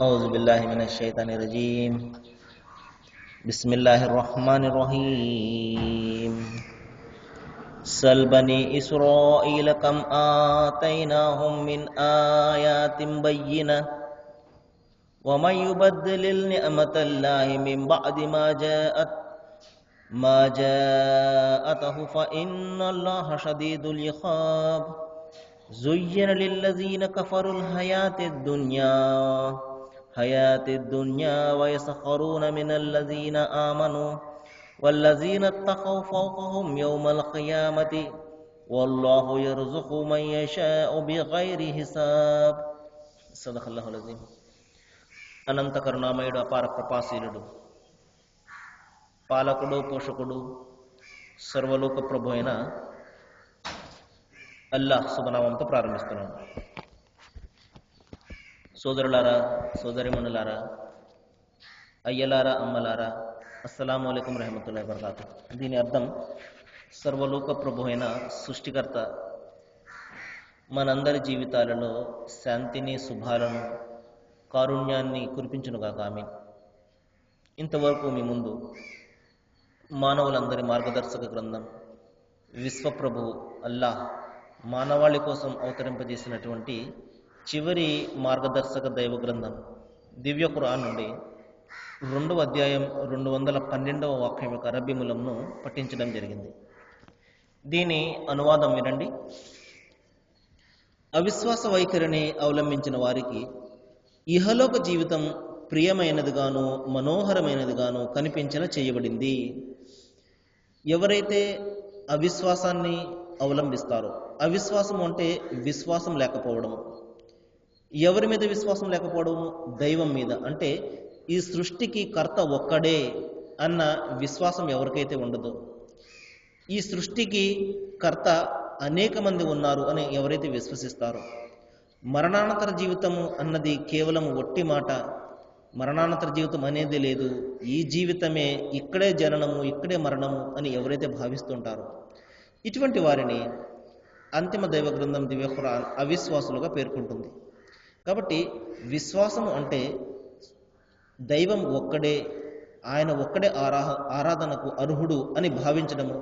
أعوذ بالله من الشيطان الرجيم بسم الله الرحمن الرحيم سل بني إسرائيل كم آتيناهم من آيات بينة ومن يبدل نعمة الله من بعد ما جاءته فإن الله شديد العقاب زين للذين كفروا حياة الدنيا ويسخرون من الذين آمنوا والذين اتقوا فوقهم يوم القيامة والله يرزق من يشاء بغير حساب صدق الله العظيم. అనంత కరుణామయుడు అపార కృపాశీలుడు పాలకుడు పోషకుడు సర్వలోక ప్రభు అయిన అల్లాహ్ శుభనామంతో ప్రారంభిస్తున్నాను. సోదరులారా, సోదరిమణులారా, అయ్యలారా, అమ్మలారా, అస్సలాము అలైకుం రహమతుల్లాహి వబరకాతుహ్. దీని అర్థం సర్వలోక ప్రభు అయిన సృష్టికర్త మనందరి జీవితాలలో శాంతిని, శుభాలను, కారుణ్యాన్ని కురిపించునుగాక. ఆమీన్. ఇంతవరకు మీ ముందు మానవులందరి మార్గదర్శక గ్రంథం విశ్వప్రభు అల్లాహ్ మానవాళి కోసం అవతరింపజేసినటువంటి చివరి మార్గదర్శక దైవ గ్రంథం దివ్య ఖురాన్ నుండి 2వ అధ్యాయం 212వ వాక్యం యొక్క అరబ్బీ మూలంను పఠించడం జరిగింది. దీని అనువాదం వినండి. అవిశ్వాస వైఖరిని అవలంబించిన వారికి ఇహలోక జీవితం ప్రియమైనదిగాను మనోహరమైనదిగాను కనిపించేలా చేయబడింది. ఎవరైతే అవిశ్వాసాన్ని అవలంబిస్తారో, అవిశ్వాసం అంటే విశ్వాసం లేకపోవడం. ఎవరి మీద విశ్వాసం లేకపోవడం? దైవం మీద. అంటే ఈ సృష్టికి కర్త ఒక్కడే అన్న విశ్వాసం ఎవరికైతే ఉండదో, ఈ సృష్టికి కర్త అనేక మంది ఉన్నారు అని ఎవరైతే విశ్వసిస్తారో, మరణానంతర జీవితము అన్నది కేవలం ఒట్టి మాట, మరణానంతర జీవితం అనేది లేదు, ఈ జీవితమే ఇక్కడే జననము ఇక్కడే మరణము అని ఎవరైతే భావిస్తుంటారో, ఇటువంటి వారిని అంతిమ దైవ గ్రంథం దివ్య ఖురాన్ అవిశ్వాసులుగా పేర్కొంటుంది. కాబట్టి విశ్వాసము అంటే దైవం ఒక్కడే, ఆయన ఒక్కడే ఆరాధనకు అర్హుడు అని భావించడము,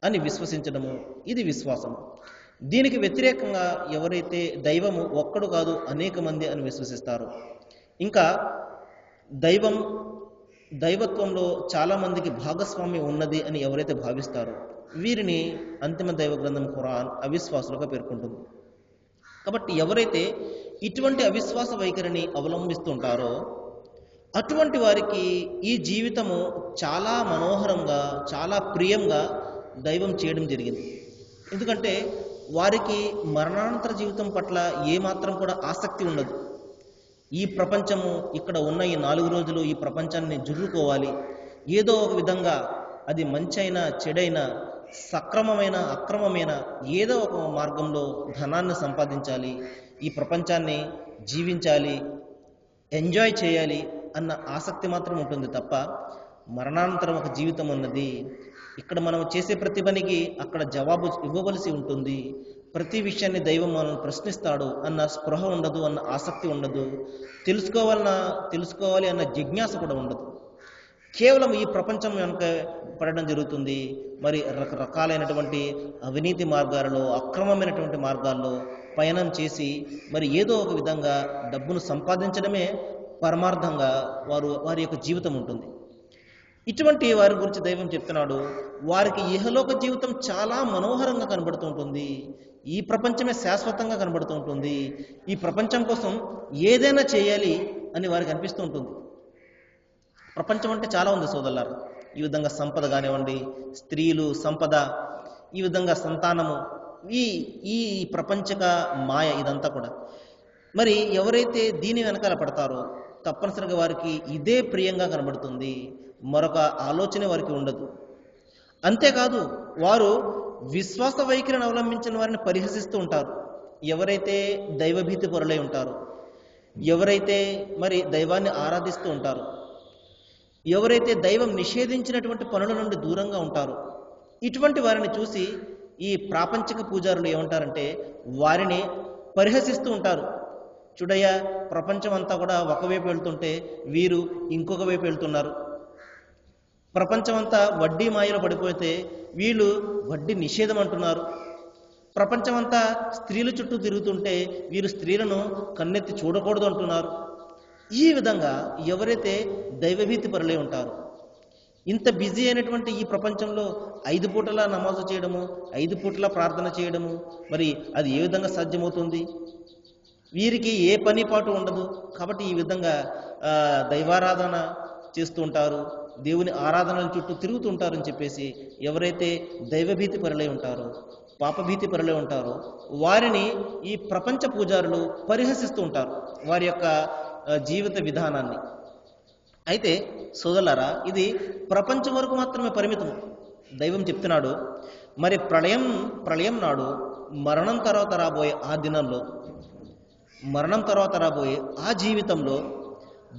అని విశ్వసించడము, ఇది విశ్వాసము. దీనికి వ్యతిరేకంగా ఎవరైతే దైవము ఒక్కడు కాదు అనేక మంది అని విశ్వసిస్తారో, ఇంకా దైవత్వంలో చాలా మందికి భాగస్వామ్యం ఉన్నది అని ఎవరైతే భావిస్తారో, వీరిని అంతిమ దైవ గ్రంథం ఖురాన్ అవిశ్వాసులుగా పేర్కొంటుంది. కాబట్టి ఎవరైతే ఇటువంటి అవిశ్వాస వైఖరిని అవలంబిస్తుంటారో అటువంటి వారికి ఈ జీవితము చాలా మనోహరంగా, చాలా ప్రియంగా దైవం చేయడం జరిగింది. ఎందుకంటే వారికి మరణానంతర జీవితం పట్ల ఏమాత్రం కూడా ఆసక్తి ఉండదు. ఈ ప్రపంచము, ఇక్కడ ఉన్న ఈ 4 రోజులు ఈ ప్రపంచాన్ని జుర్రుకోవాలి, ఏదో ఒక విధంగా అది మంచైనా చెడైనా, సక్రమమైన అక్రమమైన ఏదో ఒక మార్గంలో ధనాన్ని సంపాదించాలి, ఈ ప్రపంచాన్ని జీవించాలి, ఎంజాయ్ చేయాలి అన్న ఆసక్తి మాత్రం ఉంటుంది తప్ప మరణానంతరం ఒక జీవితం ఉన్నది, ఇక్కడ మనం చేసే ప్రతి పనికి అక్కడ జవాబు ఇవ్వవలసి ఉంటుంది, ప్రతి విషయాన్ని దైవం మనల్ని ప్రశ్నిస్తాడు అన్న స్పృహ ఉండదు, అన్న ఆసక్తి ఉండదు, తెలుసుకోవాలి అన్న జిజ్ఞాస కూడా ఉండదు. కేవలం ఈ ప్రపంచం వెనుక పడడం జరుగుతుంది. మరి రకరకాలైనటువంటి అవినీతి మార్గాలలో, అక్రమమైనటువంటి మార్గాల్లో పయనం చేసి మరి ఏదో ఒక విధంగా డబ్బును సంపాదించడమే పరమార్థంగా వారి యొక్క జీవితం ఉంటుంది. ఇటువంటి వారి గురించి దైవం చెప్తున్నాడు, వారికి ఇహలోక జీవితం చాలా మనోహరంగా కనబడుతూ ఉంటుంది, ఈ ప్రపంచమే శాశ్వతంగా కనబడుతూ ఉంటుంది, ఈ ప్రపంచం కోసం ఏదైనా చేయాలి అని వారికి అనిపిస్తూ ఉంటుంది. ప్రపంచం అంటే చాలా ఉంది సోదరులారా. ఈ విధంగా సంపద కానివ్వండి, స్త్రీలు, సంపద, ఈ విధంగా సంతానము, ఈ ప్రపంచక మాయ, ఇదంతా కూడా మరి ఎవరైతే దీని వెనకాల పడతారో తప్పనిసరిగా వారికి ఇదే ప్రియంగా కనబడుతుంది, మరొక ఆలోచన వారికి ఉండదు. అంతేకాదు వారు విశ్వాస వైఖరిని అవలంబించిన వారిని పరిహసిస్తూ ఉంటారు. ఎవరైతే దైవభీతి పరులై ఉంటారో, ఎవరైతే మరి దైవాన్ని ఆరాధిస్తూ ఉంటారో, ఎవరైతే దైవం నిషేధించినటువంటి పనుల నుండి దూరంగా ఉంటారో, ఇటువంటి వారిని చూసి ఈ ప్రాపంచిక పూజారులు ఏమంటారంటే వారిని పరిహసిస్తూ ఉంటారు. చూడయ్యా, ప్రపంచం అంతా కూడా ఒకవైపు వెళ్తుంటే వీరు ఇంకొక వైపు వెళ్తున్నారు. ప్రపంచం అంతా వడ్డీ మాయలో పడిపోతే వీళ్ళు వడ్డీ నిషేధం అంటున్నారు. ప్రపంచం అంతా స్త్రీల చుట్టూ తిరుగుతుంటే వీరు స్త్రీలను కన్నెత్తి చూడకూడదు అంటున్నారు. ఈ విధంగా ఎవరైతే దైవభీతి పరులై ఉంటారో, ఇంత బిజీ అయినటువంటి ఈ ప్రపంచంలో 5 పూటలా నమాజు చేయడము, 5 పూటలా ప్రార్థన చేయడము, మరి అది ఏ విధంగా సాధ్యమవుతుంది? వీరికి ఏ పని పాటు ఉండదు. కాబట్టి ఈ విధంగా దైవారాధన చేస్తూ ఉంటారు, దేవుని ఆరాధనల చుట్టూ తిరుగుతుంటారు అని చెప్పేసి ఎవరైతే దైవభీతి పరులై ఉంటారో, పాపభీతి పరులై ఉంటారో వారిని ఈ ప్రపంచ పూజారులు పరిహసిస్తూ ఉంటారు, వారి యొక్క జీవిత విధానాన్ని. అయితే సోదరులారా, ఇది ప్రపంచం వరకు మాత్రమే పరిమితం. దైవం చెప్తున్నాడు, మరి ప్రళయం నాడు మరణం తర్వాత రాబోయే ఆ దినంలో, మరణం తర్వాత రాబోయే ఆ జీవితంలో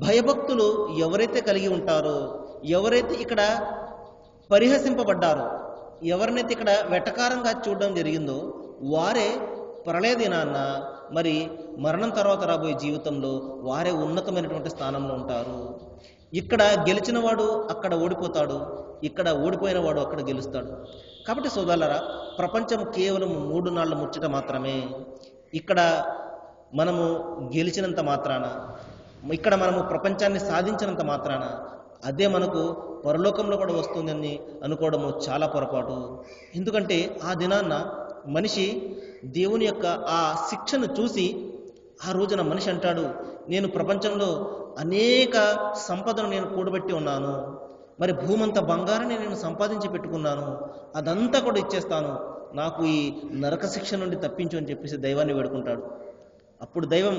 భయభక్తులు ఎవరైతే కలిగి ఉంటారో, ఎవరైతే ఇక్కడ పరిహసింపబడ్డారో, ఎవరినైతే ఇక్కడ వెటకారంగా చూడడం జరిగిందో వారే ప్రళయ దినాన్న మరి మరణం తర్వాత రాబోయే జీవితంలో వారే ఉన్నతమైనటువంటి స్థానంలో ఉంటారు. ఇక్కడ గెలిచిన వాడు అక్కడ ఓడిపోతాడు, ఇక్కడ ఓడిపోయిన వాడు అక్కడ గెలుస్తాడు. కాబట్టి సోదరులారా, ప్రపంచం కేవలం 3 నాళ్ళ ముచ్చట మాత్రమే. ఇక్కడ మనము గెలిచినంత మాత్రాన, ఇక్కడ మనము ప్రపంచాన్ని సాధించినంత మాత్రాన అదే మనకు పరలోకంలో కూడా వస్తుందని అనుకోవడము చాలా పొరపాటు. ఎందుకంటే ఆ దినాన్న మనిషి దేవుని యొక్క ఆ శిక్షను చూసి ఆ రోజున మనిషి అంటాడు, నేను ప్రపంచంలో అనేక సంపదను నేను కూడబెట్టి ఉన్నాను, మరి భూమంత బంగారాన్ని నేను సంపాదించి పెట్టుకున్నాను, అదంతా కూడా ఇచ్చేస్తాను, నాకు ఈ నరక శిక్ష నుండి తప్పించు అని చెప్పేసి దైవాన్ని వేడుకుంటాడు. అప్పుడు దైవం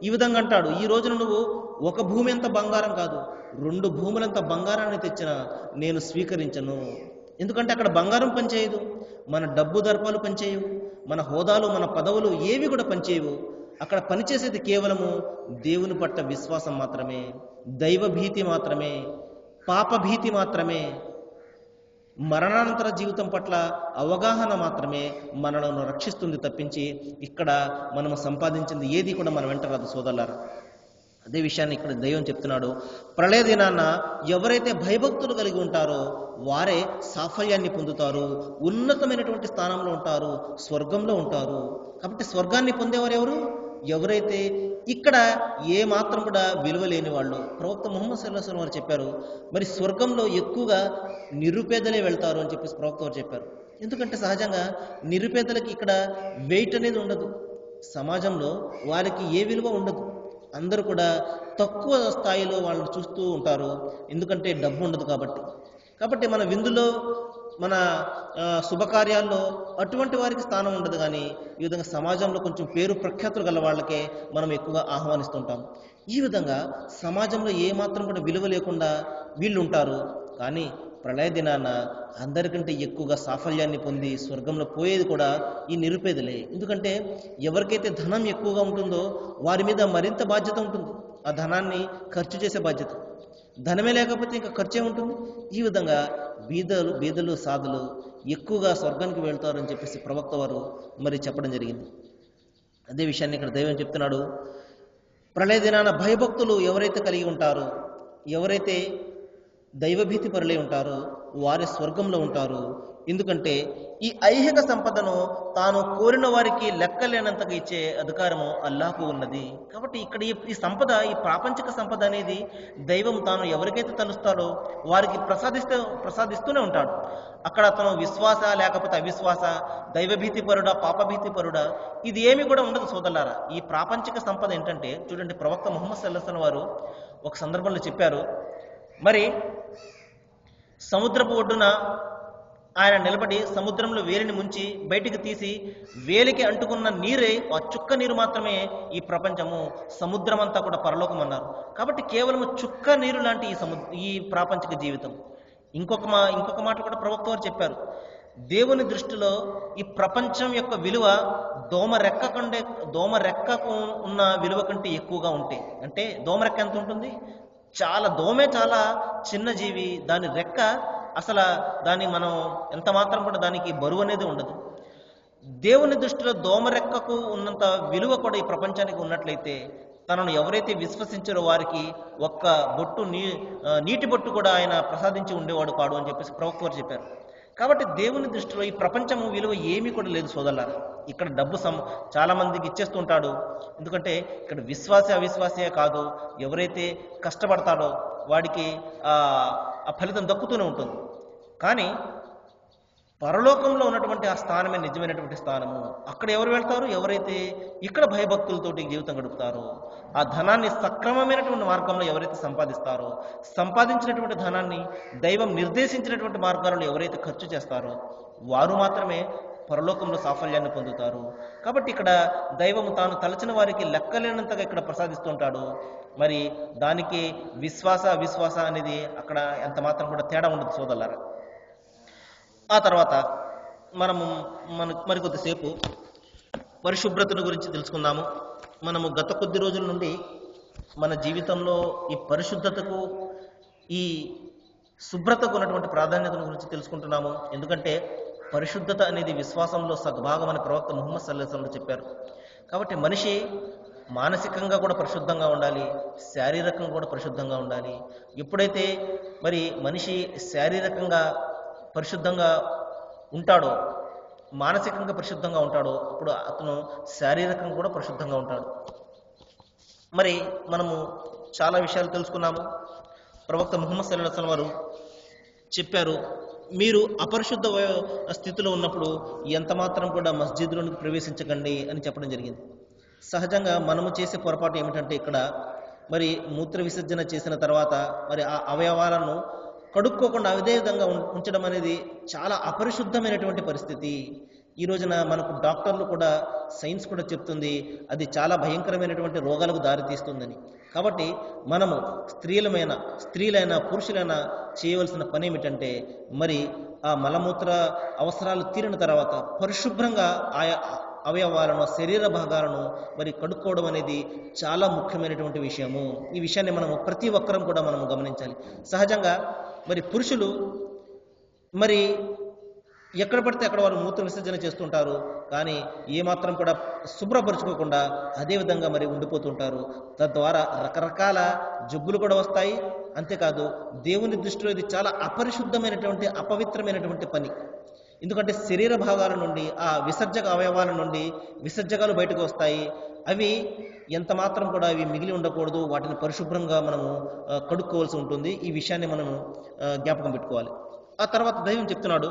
ఈ విధంగా అంటాడు, ఈ రోజున నువ్వు ఒక భూమి అంత బంగారం కాదు, 2 భూములంత బంగారాన్ని తెచ్చినా నేను స్వీకరించను. ఎందుకంటే అక్కడ బంగారం పనిచేయదు, మన డబ్బు దర్పాలు పనిచేయవు, మన హోదాలు మన పదవులు ఏవి కూడా పనిచేయవు. అక్కడ పనిచేసేది కేవలము దేవుని పట్ల విశ్వాసం మాత్రమే, దైవభీతి మాత్రమే, పాపభీతి మాత్రమే, మరణానంతర జీవితం పట్ల అవగాహన మాత్రమే మనలను రక్షిస్తుంది తప్పించి ఇక్కడ మనము సంపాదించింది ఏది కూడా మన వెంట రాదు సోదరులారా. అదే విషయాన్ని ఇక్కడ దైవం చెప్తున్నాడు, ప్రళయ దినాన ఎవరైతే భయభక్తులు కలిగి ఉంటారో వారే సాఫల్యాన్ని పొందుతారు, ఉన్నతమైనటువంటి స్థానంలో ఉంటారు, స్వర్గంలో ఉంటారు. కాబట్టి స్వర్గాన్ని పొందేవారు ఎవరు? ఎవరైతే ఇక్కడ ఏ మాత్రం కూడా విలువ లేని వాళ్ళు. ప్రవక్త ముహమ్మద్ సల్లల్లాహు అలైహి వసల్లం వారు చెప్పారు, మరి స్వర్గంలో ఎక్కువగా నిరుపేదలే వెళ్తారు అని చెప్పేసి ప్రవక్త వారు చెప్పారు. ఎందుకంటే సహజంగా నిరుపేదలకి ఇక్కడ వెయిట్ అనేది ఉండదు, సమాజంలో వారికి ఏ విలువ ఉండదు, అందరూ కూడా తక్కువ స్థాయిలో వాళ్ళని చూస్తూ ఉంటారు, ఎందుకంటే డబ్బు ఉండదు కాబట్టి మన విందులో మన శుభకార్యాల్లో అటువంటి వారికి స్థానం ఉండదు. కానీ ఈ విధంగా సమాజంలో కొంచెం పేరు ప్రఖ్యాతులు గల వాళ్ళకే మనం ఎక్కువగా ఆహ్వానిస్తుంటాం. ఈ విధంగా సమాజంలో ఏమాత్రం కూడా విలువ లేకుండా వీళ్ళు ఉంటారు. కానీ ప్రళయ దినాన అందరికంటే ఎక్కువగా సాఫల్యాన్ని పొంది స్వర్గంలో పోయేది కూడా ఈ నిరుపేదలే. ఎందుకంటే ఎవరికైతే ధనం ఎక్కువగా ఉంటుందో వారి మీద మరింత బాధ్యత ఉంటుంది, ఆ ధనాన్ని ఖర్చు చేసే బాధ్యత. ధనమే లేకపోతే ఇంకా ఖర్చే ఉంటుంది. ఈ విధంగా బీదలు సాధులు ఎక్కువగా స్వర్గానికి వెళ్తారని చెప్పేసి ప్రవక్త వారు మరి చెప్పడం జరిగింది. అదే విషయాన్ని ఇక్కడ దైవం చెప్తున్నాడు, ప్రళయ దినాన భయభక్తులు ఎవరైతే కలిగి ఉంటారో, ఎవరైతే దైవభీతి పరులై ఉంటారో వారి స్వర్గంలో ఉంటారు. ఎందుకంటే ఈ ఐహిక సంపదను తాను కోరిన వారికి లెక్కలేనంతగా ఇచ్చే అధికారము అల్లాహకు ఉన్నది. కాబట్టి ఇక్కడ ఈ సంపద, ఈ ప్రాపంచిక సంపద అనేది దైవం తాను ఎవరికైతే తలుస్తాడో వారికి ప్రసాదిస్తూనే ఉంటాడు. అక్కడ అతను విశ్వాస లేకపోతే అవిశ్వాస, దైవభీతి పరుడా పాపభీతి పరుడా, ఇది ఏమి కూడా ఉండదు సోదరులారా. ఈ ప్రాపంచిక సంపద ఏంటంటే చూడండి, ప్రవక్త ముహమ్మద్ సల్లల్లాహు అలైహి వసల్లం వారు ఒక సందర్భంలో చెప్పారు, మరి సముద్రపు ఒడ్డున ఆయన నిలబడి సముద్రంలో వేలిని ముంచి బయటికి తీసి వేలికి అంటుకున్న నీరే, ఆ చుక్క నీరు మాత్రమే ఈ ప్రపంచము, సముద్రం అంతా కూడా పరలోకం అన్నారు. కాబట్టి కేవలం చుక్క నీరు లాంటి ఈ ప్రాపంచిక జీవితం. ఇంకొక మాట కూడా ప్రవక్త వారు చెప్పారు, దేవుని దృష్టిలో ఈ ప్రపంచం యొక్క విలువ దోమరెక్కకు ఉన్న విలువ కంటే ఎక్కువగా ఉంటాయి. అంటే దోమరెక్క ఎంత ఉంటుంది? దోమే చాలా చిన్న జీవి, దాని రెక్క అసలు దాన్ని మనం ఎంత మాత్రం కూడా దానికి బరువు అనేది ఉండదు. దేవుని దృష్టిలో దోమరెక్కకు ఉన్నంత విలువ కూడా ఈ ప్రపంచానికి ఉన్నట్లయితే తనను ఎవరైతే విశ్వసించారో వారికి ఒక్క బొట్టు నీటి బొట్టు కూడా ఆయన ప్రసాదించి ఉండేవాడు కాడు అని చెప్పేసి ప్రవక్త వారు చెప్పారు. కాబట్టి దేవుని దృష్టిలో ఈ ప్రపంచము విలువ ఏమీ కూడా లేదు సోదరులారా. ఇక్కడ డబ్బు చాలా మందికి ఇచ్చేస్తుంటాడు. ఎందుకంటే ఇక్కడ అవిశ్వాసే కాదు, ఎవరైతే కష్టపడతాడో వాడికి ఆ ఫలితం దక్కుతూనే ఉంటుంది. కానీ పరలోకంలో ఉన్నటువంటి ఆ స్థానమే నిజమైనటువంటి స్థానము. అక్కడ ఎవరు వెళ్తారు? ఎవరైతే ఇక్కడ భయభక్తులతోటి జీవితం గడుపుతారో, ఆ ధనాన్ని సక్రమమైనటువంటి మార్గంలో ఎవరైతే సంపాదిస్తారో, సంపాదించినటువంటి ధనాన్ని దైవం నిర్దేశించినటువంటి మార్గాలను ఎవరైతే ఖర్చు చేస్తారో వారు మాత్రమే పరలోకంలో సాఫల్యాన్ని పొందుతారు. కాబట్టి ఇక్కడ దైవము తాను తలచిన వారికి లెక్కలేనంతగా ఇక్కడ ప్రసాదిస్తుంటాడు. మరి దానికి అవిశ్వాస అనేది అక్కడ ఎంత మాత్రం కూడా తేడా ఉండదు సోదరులారా. ఆ తర్వాత మనము మరికొద్దిసేపు పరిశుభ్రతను గురించి తెలుసుకుందాము. మనము గత కొద్ది రోజుల నుండి మన జీవితంలో ఈ పరిశుద్ధతకు, ఈ శుభ్రతకు ఉన్నటువంటి ప్రాధాన్యతను గురించి తెలుసుకుంటున్నాము. ఎందుకంటే పరిశుద్ధత అనేది విశ్వాసంలో సగభాగం అని ప్రవక్త ముహమ్మద్ సల్లల్లాహు అలైహి వసల్లం చెప్పారు. కాబట్టి మనిషి మానసికంగా కూడా పరిశుద్ధంగా ఉండాలి, శారీరకంగా కూడా పరిశుద్ధంగా ఉండాలి. ఎప్పుడైతే మరి మనిషి శారీరకంగా పరిశుద్ధంగా ఉంటాడో, మానసికంగా పరిశుద్ధంగా ఉంటాడో, అప్పుడు అతను శారీరకంగా కూడా పరిశుద్ధంగా ఉంటాడు. మరి మనము చాలా విషయాలు తెలుసుకున్నాము. ప్రవక్త ముహమ్మద్ సల్లల్లాహు అలైహి వసల్లం వారు చెప్పారు, మీరు అపరిశుద్ధ స్థితిలో ఉన్నప్పుడు ఎంత మాత్రం కూడా మస్జిద్లోనికి ప్రవేశించకండి అని చెప్పడం జరిగింది. సహజంగా మనము చేసే పొరపాటు ఏమిటంటే ఇక్కడ మరి మూత్ర విసర్జన చేసిన తర్వాత మరి ఆ అవయవాలను కడుక్కోకుండా అదే విధంగా ఉంచడం అనేది చాలా అపరిశుద్ధమైనటువంటి పరిస్థితి. ఈ రోజున మనకు డాక్టర్లు కూడా, సైన్స్ కూడా చెప్తుంది అది చాలా భయంకరమైనటువంటి రోగాలకు దారితీస్తుందని. కాబట్టి మనము స్త్రీలైనా పురుషులైనా చేయవలసిన పని ఏమిటంటే మరి ఆ మలమూత్ర అవసరాలు తీరిన తర్వాత పరిశుభ్రంగా ఆయా అవయవాలను, శరీర భాగాలను మరి కడుక్కోవడం అనేది చాలా ముఖ్యమైనటువంటి విషయము. ఈ విషయాన్ని మనము ప్రతి ఒక్కరం కూడా మనము గమనించాలి. సహజంగా మరి పురుషులు మరి ఎక్కడ పడితే అక్కడ వారు మూత్ర విసర్జన చేస్తుంటారు, కానీ ఏమాత్రం కూడా శుభ్రపరుచుకోకుండా అదేవిధంగా మరి ఉండిపోతుంటారు. తద్వారా రకరకాల జబ్బులు కూడా వస్తాయి. అంతేకాదు దేవుని దృష్టిలో ఇది చాలా అపరిశుద్ధమైనటువంటి, అపవిత్రమైనటువంటి పని. ఎందుకంటే శరీర భాగాల నుండి, ఆ విసర్జక అవయవాల నుండి విసర్జకాలు బయటకు వస్తాయి. అవి ఎంత మాత్రం కూడా అవి మిగిలి ఉండకూడదు, వాటిని పరిశుభ్రంగా మనము కడుక్కోవాల్సి ఉంటుంది. ఈ విషయాన్ని మనము జ్ఞాపకం పెట్టుకోవాలి. ఆ తర్వాత దైవం చెప్తున్నాడు,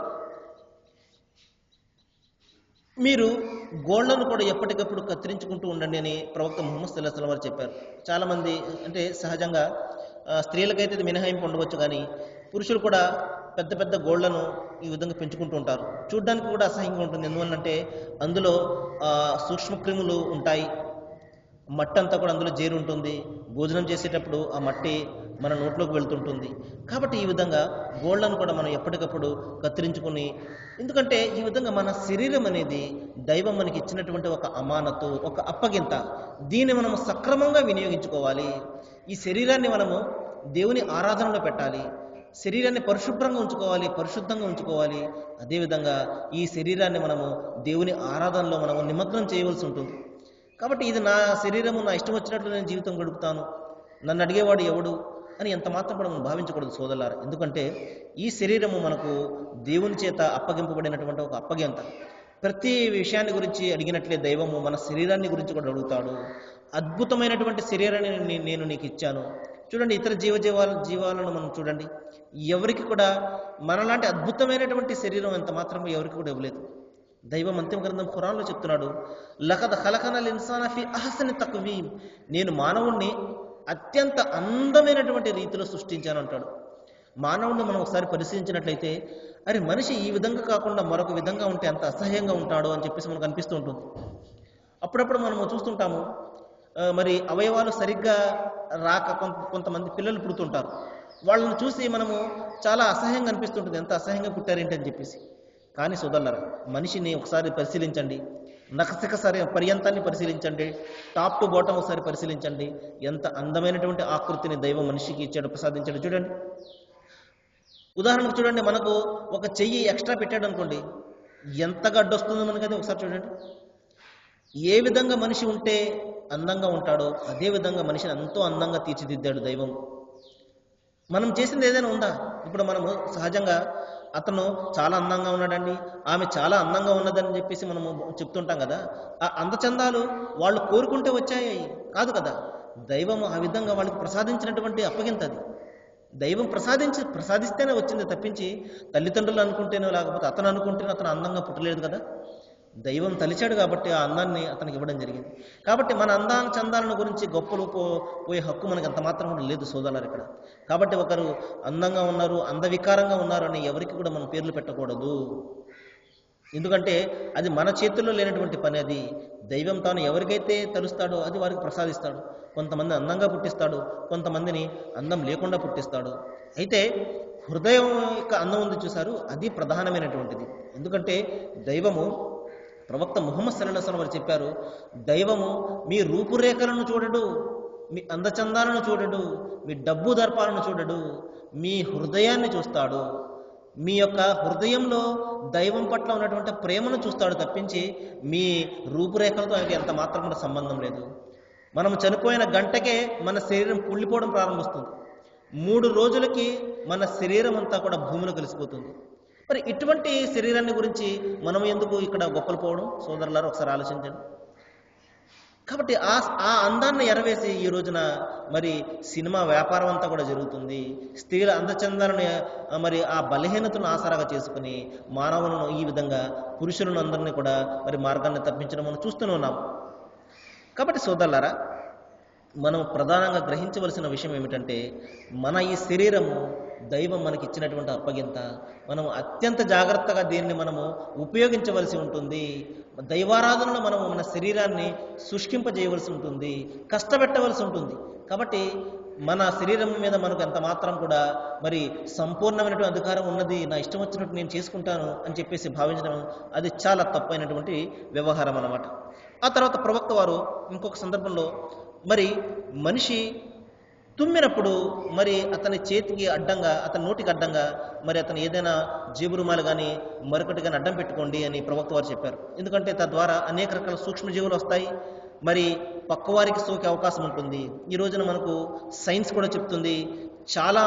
మీరు గోళ్లను కూడా ఎప్పటికప్పుడు కత్తిరించుకుంటూ ఉండండి అని ప్రవక్త ముహమ్మద్ సల్లల్లాహు అలైహి వసల్లం వారు చెప్పారు. చాలామంది అంటే సహజంగా స్త్రీలకైతే ఇది మినహాయింపు ఉండవచ్చు, కానీ పురుషులు కూడా పెద్ద పెద్ద గోళ్లను ఈ విధంగా పెంచుకుంటూ ఉంటారు. చూడ్డానికి కూడా అసహ్యంగా ఉంటుంది. ఎందువల్లంటే అందులో సూక్ష్మక్రిములు ఉంటాయి, మట్టి అంతా కూడా అందులో చేరి ఉంటుంది. భోజనం చేసేటప్పుడు ఆ మట్టి మన నోట్లోకి వెళ్తుంటుంది. కాబట్టి ఈ విధంగా గోళ్లను కూడా మనం ఎప్పటికప్పుడు కత్తిరించుకుని, ఎందుకంటే ఈ విధంగా మన శరీరం అనేది దైవం మనకి ఇచ్చినటువంటి ఒక అమానతు, ఒక అప్పగింత. దీన్ని మనము సక్రమంగా వినియోగించుకోవాలి. ఈ శరీరాన్ని మనము దేవుని ఆరాధనలో పెట్టాలి, శరీరాన్ని పరిశుభ్రంగా ఉంచుకోవాలి, పరిశుద్ధంగా ఉంచుకోవాలి. అదేవిధంగా ఈ శరీరాన్ని మనము దేవుని ఆరాధనలో మనము నిమగ్నం చేయవలసి ఉంటుంది. కాబట్టి ఇది నా శరీరము, నా ఇష్టం వచ్చినట్లు నేను జీవితం గడుపుతాను, నన్ను అడిగేవాడు ఎవడు అని ఎంత మాత్రం కూడా మనం భావించకూడదు సోదరులారా. ఎందుకంటే ఈ శరీరము మనకు దేవుని చేత అప్పగింపబడినటువంటి ఒక అప్పగింత. ప్రతి విషయాన్ని గురించి అడిగినట్లే దైవము మన శరీరాన్ని గురించి కూడా అడుగుతాడు. అద్భుతమైనటువంటి శరీరాన్ని నేను నీకు ఇచ్చాను. చూడండి, ఇతర జీవాలను మనం చూడండి, ఎవరికి కూడా మనలాంటి అద్భుతమైనటువంటి శరీరం ఎంత మాత్రం ఎవరికి కూడా ఇవ్వలేదు. దైవం అంతిమ గ్రంథం ఖురాన్లో చెప్తున్నాడు, లఖద్ ఖలఖనల్ ఇన్సాన ఫీ అహ్సని తక్వీమ్, నేను మానవుణ్ణి అత్యంత అందమైనటువంటి రీతిలో సృష్టించాను అంటాడు. మానవుడిని మనం ఒకసారి పరిశీలించినట్లయితే, అరే మనిషి ఈ విధంగా కాకుండా మరొక విధంగా ఉంటే ఎంత అసహ్యంగా ఉంటాడో అని చెప్పేసి మనకు అనిపిస్తూ ఉంటుంది. అప్పుడప్పుడు మనము చూస్తుంటాము, మరి అవయవాలు సరిగ్గా రాక కొంతమంది పిల్లలు పుడుతుంటారు. వాళ్ళని చూసి మనము చాలా అసహ్యంగా అనిపిస్తుంటుంది, ఎంత అసహ్యంగా పుట్టారేంటి అని చెప్పేసి. కానీ సోదరులారా, మనిషిని ఒకసారి పరిశీలించండి, నఖశిఖ పర్యంతాన్ని పరిశీలించండి, టాప్ టు బాటమ్ ఒకసారి పరిశీలించండి, ఎంత అందమైనటువంటి ఆకృతిని దైవం మనిషికి ఇచ్చాడు, ప్రసాదించాడు. చూడండి, ఉదాహరణకు చూడండి, మనకు ఒక చెయ్యి ఎక్స్ట్రా పెట్టాడు అనుకోండి, ఎంత గడ్డొస్తుందో మనకది ఒకసారి చూడండి. ఏ విధంగా మనిషి ఉంటే అందంగా ఉంటాడో అదే విధంగా మనిషిని ఎంతో అందంగా తీర్చిదిద్దాడు దైవం. మనం చేసింది ఏదైనా ఉందా? ఇప్పుడు మనము సహజంగా అతను చాలా అందంగా ఉన్నాడండి, ఆమె చాలా అందంగా ఉన్నదని చెప్పేసి మనము చెప్తుంటాం కదా. ఆ అందచందాలు వాళ్ళు కోరుకుంటే వచ్చాయి కాదు కదా. దైవం ఆ విధంగా వాళ్ళకి ప్రసాదించినటువంటి అప్పగింత అది. దైవం ప్రసాదిస్తేనే వచ్చింది తప్పించి తల్లిదండ్రులు అనుకుంటేనో లేకపోతే అతను అనుకుంటేనో అతను అందంగా పుట్టలేదు కదా. దైవం తలిచాడు కాబట్టి ఆ అందాన్ని అతనికి ఇవ్వడం జరిగింది. కాబట్టి మన అందాన్ని చందాలను గురించి గొప్పలు పోయే హక్కు మనకి అంత మాత్రం కూడా లేదు సోదరులారు ఇక్కడ. కాబట్టి ఒకరు అందంగా ఉన్నారు, అందవికారంగా ఉన్నారు అని ఎవరికి కూడా మనం పేర్లు పెట్టకూడదు. ఎందుకంటే అది మన చేతుల్లో లేనటువంటి పని. అది దైవం తాను ఎవరికైతే తలుస్తాడో అది వారికి ప్రసాదిస్తాడు. కొంతమంది అందంగా పుట్టిస్తాడు, కొంతమందిని అందం లేకుండా పుట్టిస్తాడు. అయితే హృదయం యొక్క అందం ఉంది చూశారు, అది ప్రధానమైనటువంటిది. ఎందుకంటే దైవము ప్రవక్త ముహమ్మద్ సల్లల్లాహు అలైహి వసల్లం వారు చెప్పారు, దైవము మీ రూపురేఖలను చూడడు, మీ అందచందాలను చూడడు, మీ డబ్బు దర్పాలను చూడడు, మీ హృదయాన్ని చూస్తాడు. మీ యొక్క హృదయంలో దైవం పట్ల ఉన్నటువంటి ప్రేమను చూస్తాడు తప్పించి మీ రూపురేఖలతో ఆయనకి ఎంత మాత్రం కూడా సంబంధం లేదు. మనం చనిపోయిన గంటకే మన శరీరం కుళ్ళిపోవడం ప్రారంభిస్తుంది. 3 రోజులకి మన శరీరం అంతా కూడా భూమిలో కలిసిపోతుంది. మరి ఇటువంటి శరీరాన్ని గురించి మనం ఎందుకు ఇక్కడ గొప్పలు పోవడం సోదరులారు ఒకసారి ఆలోచించండి. కాబట్టి ఆ అందాన్ని ఎరవేసి ఈ రోజున మరి సినిమా వ్యాపారం అంతా కూడా జరుగుతుంది. స్త్రీల అందచందాలను మరి ఆ బలహీనతను ఆసరాగా చేసుకుని మానవులను ఈ విధంగా పురుషులను అందరినీ కూడా మరి మార్గాన్ని తప్పించడం మనం చూస్తూనే ఉన్నాం. కాబట్టి సోదరులారా, మనం ప్రధానంగా గ్రహించవలసిన విషయం ఏమిటంటే మన ఈ శరీరము దైవం మనకి ఇచ్చినటువంటి అప్పగింత. మనం అత్యంత జాగ్రత్తగా దీన్ని మనము ఉపయోగించవలసి ఉంటుంది. దైవారాధనలో మనము మన శరీరాన్ని శుష్కింపజేయవలసి ఉంటుంది, కష్టపెట్టవలసి ఉంటుంది. కాబట్టి మన శరీరం మీద మనకు ఎంత మాత్రం కూడా మరి సంపూర్ణమైనటువంటి అధికారం ఉన్నది, నా ఇష్టం వచ్చినట్టు నేను చేసుకుంటాను అని చెప్పేసి భావించడం అది చాలా తప్పైనటువంటి వ్యవహారం అన్నమాట. ఆ తర్వాత ప్రవక్త వారు ఇంకొక సందర్భంలో మరి మనిషి తుమ్మినప్పుడు మరి అతని చేతికి అడ్డంగా, అతని నోటికి అడ్డంగా మరి అతను ఏదైనా జేబురుమాలు కానీ మరొకటి కానీ అడ్డం పెట్టుకోండి అని ప్రవక్త వారు చెప్పారు. ఎందుకంటే తద్వారా అనేక రకాల సూక్ష్మజీవులు వస్తాయి, మరి పక్కవారికి సోకే అవకాశం ఉంటుంది. ఈ రోజున మనకు సైన్స్ కూడా చెప్తుంది చాలా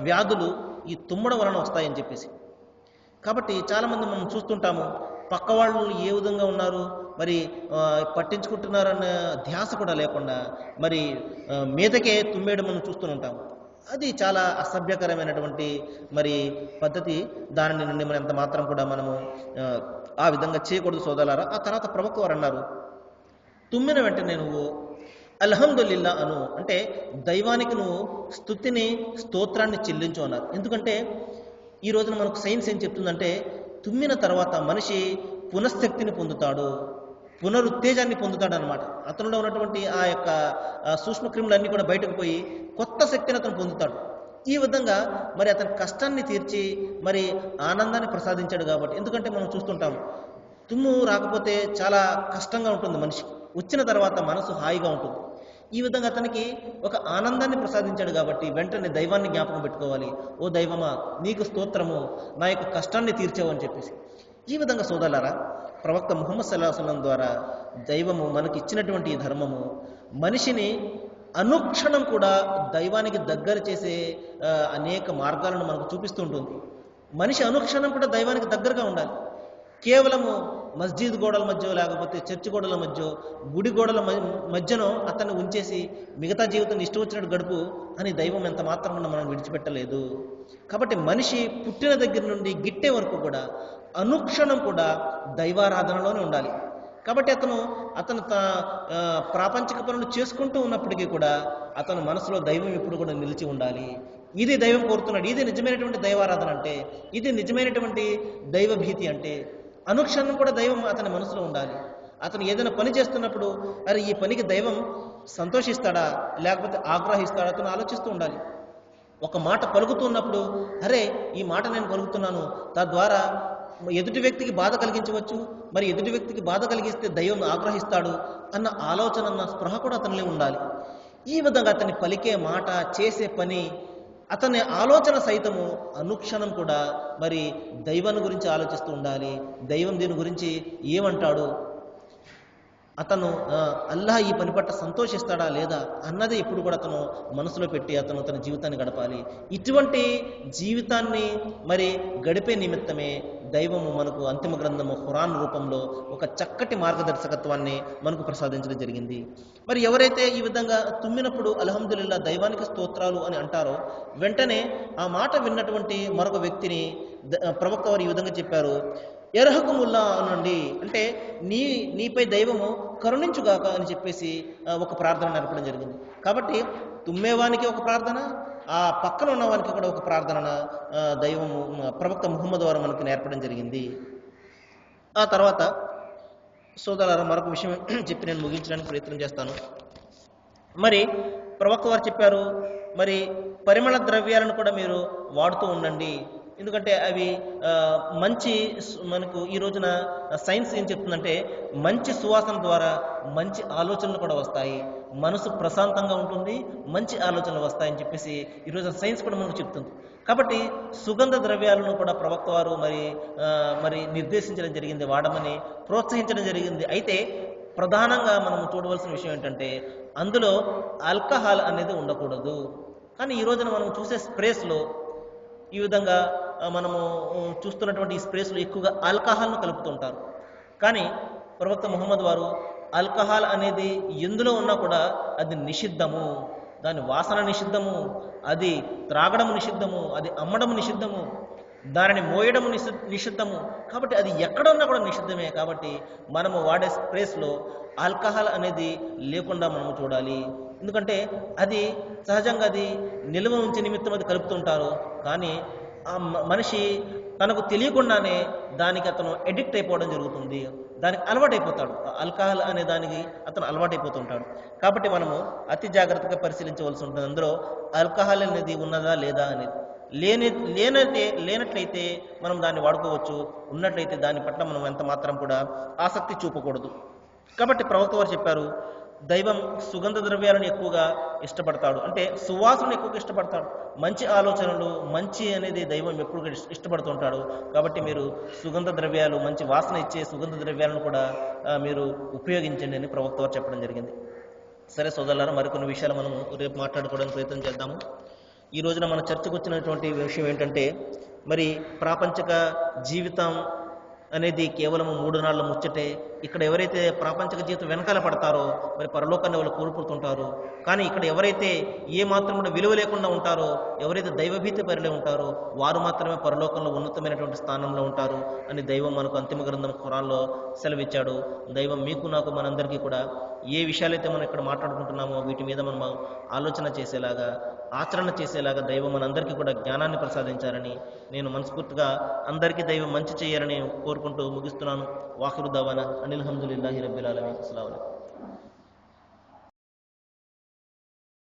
వ్యాధులు ఈ తుమ్మడం వలన వస్తాయని చెప్పేసి. కాబట్టి చాలామంది మనం చూస్తుంటాము పక్క వాళ్ళు ఏ విధంగా ఉన్నారు మరి పట్టించుకుంటున్నారన్న ధ్యాస కూడా లేకుండా మరి మీదకే తుమ్మేయడం మనం చూస్తూ ఉంటాము. అది చాలా అసభ్యకరమైనటువంటి మరి పద్ధతి. దాని నుండి మనం ఎంత మాత్రం కూడా మనము ఆ విధంగా చేయకూడదు సోదరులారా. ఆ తర్వాత ప్రవక్త వారు అన్నారు, తుమ్మిన వెంటనే నువ్వు అల్హమ్దులిల్లా అను, అంటే దైవానికి నువ్వు స్తుతిని స్తోత్రాన్ని చెల్లించు అన్నారు. ఎందుకంటే ఈ రోజున మనకు సైన్స్ ఏం చెప్తుందంటే తుమ్మిన తర్వాత మనిషి పునఃశక్తిని పొందుతాడు, పునరుత్తేజాన్ని పొందుతాడు అనమాట. అతనిలో ఉన్నటువంటి ఆ యొక్క సూక్ష్మక్రిములన్నీ కూడా బయటకు పోయి కొత్త శక్తిని అతను పొందుతాడు. ఈ విధంగా మరి అతని కష్టాన్ని తీర్చి మరి ఆనందాన్ని ప్రసాదించాడు కాబట్టి. ఎందుకంటే మనం చూస్తుంటాము తుమ్ము రాకపోతే చాలా కష్టంగా ఉంటుంది మనిషికి, వచ్చిన తర్వాత మనసు హాయిగా ఉంటుంది. ఈ విధంగా అతనికి ఒక ఆనందాన్ని ప్రసాదించాడు కాబట్టి వెంటనే దైవాన్ని జ్ఞాపకం పెట్టుకోవాలి. ఓ దైవమా నీకు స్తోత్రము, నా యొక్క కష్టాన్ని తీర్చావు అని చెప్పేసి. ఈ విధంగా సోదరులారా, ప్రవక్త ముహమ్మద్ సల్లల్లాహు అలైహి వసల్లం ద్వారా దైవము మనకి ఇచ్చినటువంటి ఈ ధర్మము మనిషిని అనుక్షణం కూడా దైవానికి దగ్గర చేసే అనేక మార్గాలను మనకు చూపిస్తూ ఉంటుంది. మనిషి అనుక్షణం కూడా దైవానికి దగ్గరగా ఉండాలి. కేవలము మస్జిద్ గోడల మధ్య లేకపోతే చర్చి గోడల మధ్య, గుడి గోడల మధ్యనో అతన్ని ఉంచేసి మిగతా జీవితం ఇష్టం వచ్చినట్టు గడుపు అని దైవం ఎంత మాత్రం మనం విడిచిపెట్టలేదు. కాబట్టి మనిషి పుట్టిన దగ్గర నుండి గిట్టే వరకు కూడా అనుక్షణం కూడా దైవారాధనలోనే ఉండాలి. కాబట్టి అతను ప్రాపంచిక పనులు చేసుకుంటూ ఉన్నప్పటికీ కూడా అతను మనసులో దైవం ఎప్పుడు కూడా నిలిచి ఉండాలి. ఇది దైవం కోరుతున్నాడు, ఇది నిజమైనటువంటి దైవారాధన అంటే, ఇది నిజమైనటువంటి దైవ భీతి అంటే. అనుక్షణం కూడా దైవం అతని మనసులో ఉండాలి. అతను ఏదైనా పని చేస్తున్నప్పుడు అరే ఈ పనికి దైవం సంతోషిస్తాడా లేకపోతే ఆగ్రహిస్తాడా అతను ఆలోచిస్తూ ఉండాలి. ఒక మాట పలుకుతున్నప్పుడు అరే ఈ మాట నేను పలుకుతున్నాను, తద్వారా ఎదుటి వ్యక్తికి బాధ కలిగించవచ్చు, మరి ఎదుటి వ్యక్తికి బాధ కలిగిస్తే దైవం ఆగ్రహిస్తాడు అన్న ఆలోచన, అన్న స్పృహ కూడా అతనిలో ఉండాలి. ఈ విధంగా అతని పలికే మాట, చేసే పని అతని ఆలోచన సైతము అనుక్షణం కూడా మరి దైవాన్ని గురించి ఆలోచిస్తూ ఉండాలి. దైవం దీని గురించి ఏమంటాడు, అతను అల్లాహ్ ఈ పని పట్ల సంతోషిస్తాడా లేదా అన్నది ఎప్పుడు కూడా అతను మనసులో పెట్టి అతను తన జీవితాన్ని గడపాలి. ఇటువంటి జీవితాన్ని మరి గడిపే నిమిత్తమే దైవము మనకు అంతిమ గ్రంథము ఖురాన్ రూపంలో ఒక చక్కటి మార్గదర్శకత్వాన్ని మనకు ప్రసాదించడం జరిగింది. మరి ఎవరైతే ఈ విధంగా తుమ్మినప్పుడు అల్హమ్దులిల్లా దైవానికి స్తోత్రాలు అని అంటారో, వెంటనే ఆ మాట విన్నటువంటి మరొక వ్యక్తిని ప్రవక్త వారు ఈ విధంగా చెప్పారు, ఎర్హకుముల్లా అనండి, అంటే నీపై దైవము కరుణించుగాక అని చెప్పేసి ఒక ప్రార్థన నేర్పడం జరిగింది. కాబట్టి తుమ్మేవానికి ఒక ప్రార్థన, ఆ పక్కన ఉన్నవానికి కూడా ఒక ప్రార్థన దైవము ప్రవక్త ముహమ్మద్ వారు మనకు నేర్పడం జరిగింది. ఆ తర్వాత సోదరులారా మరొక విషయం చెప్పి నేను ముగించడానికి ప్రయత్నం చేస్తాను. మరి ప్రవక్త వారు చెప్పారు, మరి పరిమళ ద్రవ్యాలను కూడా మీరు వాడుతూ ఉండండి. ఎందుకంటే అవి మంచి, మనకు ఈ రోజున సైన్స్ ఏం చెప్తుందంటే మంచి సువాసన ద్వారా మంచి ఆలోచనలు కూడా వస్తాయి, మనసు ప్రశాంతంగా ఉంటుంది, మంచి ఆలోచనలు వస్తాయని చెప్పేసి ఈరోజు సైన్స్ కూడా మనకు చెప్తుంది. కాబట్టి సుగంధ ద్రవ్యాలను కూడా ప్రవక్త వారు మరి నిర్దేశించడం జరిగింది, వాడమని ప్రోత్సహించడం జరిగింది. అయితే ప్రధానంగా మనం చూడవలసిన విషయం ఏంటంటే అందులో ఆల్కహాల్ అనేది ఉండకూడదు. కానీ ఈ రోజున మనం చూసే స్ప్రేస్లో ఈ విధంగా మనము చూస్తున్నటువంటి ఈ స్ప్రేస్లో ఎక్కువగా ఆల్కహాల్ను కలుపుతుంటారు. కానీ ప్రవక్త ముహమ్మద్ వారు ఆల్కహాల్ అనేది ఎందులో ఉన్నా కూడా అది నిషిద్ధము, దాని వాసన నిషిద్ధము, అది త్రాగడం నిషిద్ధము, అది అమ్మడం నిషిద్ధము, దానిని మోయడం నిషిద్ధము. కాబట్టి అది ఎక్కడున్నా కూడా నిషిద్ధమే. కాబట్టి మనము వాడే స్ప్రేస్లో ఆల్కహాల్ అనేది లేకుండా మనము చూడాలి. ఎందుకంటే అది సహజంగా అది నిల్వ ఉంచే నిమిత్తం అది కలుపుతుంటారు. కానీ ఆ మనిషి తనకు తెలియకుండానే దానికి అతను ఎడిక్ట్ అయిపోవడం జరుగుతుంది, దానికి అలవాటైపోతాడు. ఆల్కహాల్ అనే దానికి అతను అలవాటైపోతుంటాడు. కాబట్టి మనము అతి జాగ్రత్తగా పరిశీలించవలసి ఉంటుంది అందులో ఆల్కహాల్ అనేది ఉన్నదా లేదా అనేది. లేనట్లయితే మనం దాన్ని వాడుకోవచ్చు, ఉన్నట్లయితే దాని పట్ల మనం ఎంత మాత్రం కూడా ఆసక్తి చూపకూడదు. కాబట్టి ప్రవక్త వారు చెప్పారు, దైవం సుగంధ ద్రవ్యాలను ఎక్కువగా ఇష్టపడతాడు, అంటే సువాసనను ఎక్కువగా ఇష్టపడతాడు. మంచి ఆలోచనలు, మంచి అనేది దైవం ఎప్పుడు ఇష్టపడుతుంటాడు. కాబట్టి మీరు సుగంధ ద్రవ్యాలు, మంచి వాసన ఇచ్చే సుగంధ ద్రవ్యాలను కూడా మీరు ఉపయోగించండి అని ప్రవక్త వారు చెప్పడం జరిగింది. సరే సోదరులారా, మరికొన్ని విషయాలు మనం రేపు మాట్లాడుకోవడానికి ప్రయత్నం చేద్దాము. ఈ రోజున మన చర్చకు వచ్చినటువంటి విషయం ఏంటంటే, మరి ప్రాపంచిక జీవితం అనేది కేవలం 3 నాళ్ళ ముచ్చటే. ఇక్కడ ఎవరైతే ప్రాపంచిక జీవితం వెనకాల పడతారో మరి పరలోకాన్ని వాళ్ళు కోల్పోతుంటారు. కానీ ఇక్కడ ఎవరైతే ఏ మాత్రం కూడా విలువ లేకుండా ఉంటారో, ఎవరైతే దైవభీతి పరిలే ఉంటారో వారు మాత్రమే పరలోకంలో ఉన్నతమైనటువంటి స్థానంలో ఉంటారు అని దైవం మనకు అంతిమ గ్రంథం ఖురాన్లో సెలవిచ్చాడు. దైవం మీకు, నాకు, మనందరికీ కూడా ఏ విషయాలైతే మనం ఇక్కడ మాట్లాడుకుంటున్నామో వీటి మీద మనం ఆలోచన చేసేలాగా, ఆచరణ చేసేలాగా దైవం మనందరికీ కూడా జ్ఞానాన్ని ప్రసాదించాలని నేను మనస్ఫూర్తిగా అందరికీ దైవం మంచి చేయాలని కోరుకుంటూ ముగిస్తున్నాను. వాఖిరు దావానా అనిల్ హమ్దులిల్లాహి రబ్బిల్ ఆలమీన్. అస్సలాము అలైకుం.